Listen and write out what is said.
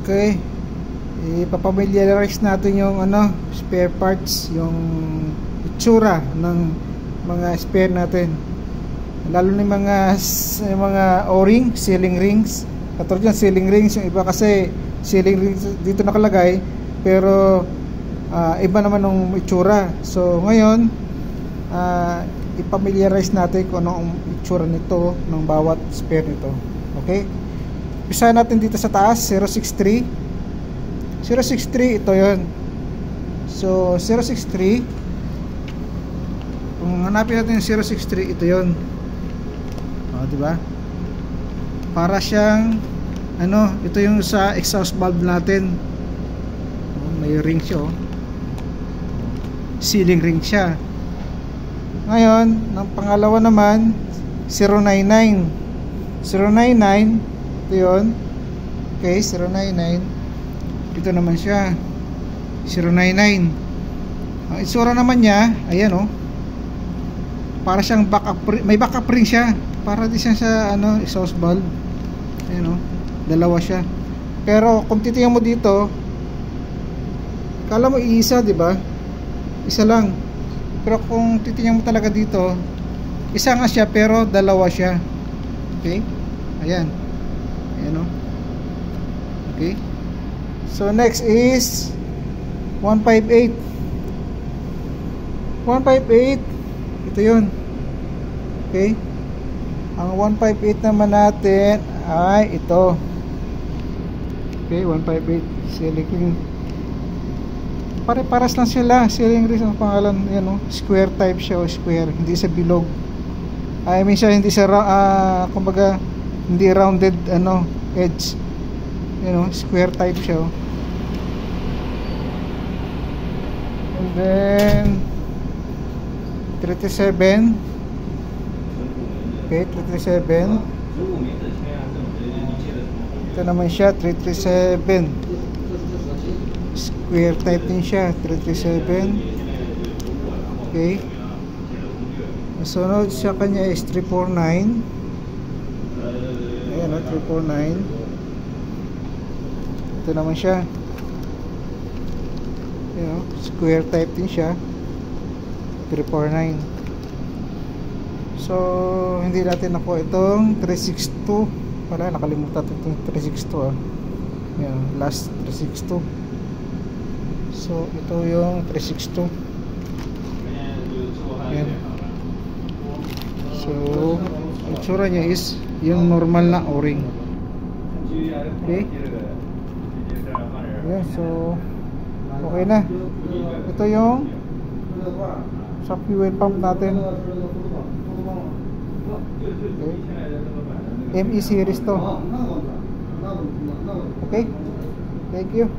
Okay, ipapamiliarize natin yung spare parts, yung itsura ng mga spare natin, lalo na yung mga o-ring, sealing rings. Katulad yung sealing rings, yung iba kasi sealing rings dito nakalagay pero iba naman yung itsura. So ngayon ipamiliarize natin kung anong itsura nito ng bawat spare nito. Okay, umpisa natin dito sa taas, 063 ito yon. So 063, kung hanapin natin yung 063, ito yon. Diba? Para siyang ito yung sa exhaust valve natin. May ring siya, sealing ring siya. Ngayon, ng pangalawa naman, 099. Ito yun. Okay, 099. Ito naman siya, 099. Ang itsura naman niya, ayan para siyang backup, may backup ring siya, para di siya sa exhaust valve. Ayan dalawa siya. Pero kung titingnan mo dito, kala mo iisa, di ba? Isa lang. Pero kung titingnan mo talaga dito, isa nga siya pero dalawa siya. Okay? Ayan. Okay. So next is 158. Ito yun. Okay. Ang 158 naman natin ay ito. Okay, 158 sealing ring. Pare-paras lang sila. Sealing ring ang pangalan. Square type siya, square, hindi sa bilog. I mean siya, hindi sa kumbaga hindi rounded edge. Square type siya. And then 337. Okay, 337. Ito naman siya, 337. Square type din siya, 337. Okay. Sunod sa kanya is 349. Ayan 349. Ito naman siya. Square type din siya, 349. So hindi natin nakuha itong 362. Wala, nakalimutan itong 362. Ayan, last 362. So ito yung 362. Ayan. So ang itsura niya is yung normal na o-ring. Okay. Ayan, so okay na. Ito yung sa fuel pump natin. Okay. ME series to. Okay. Thank you.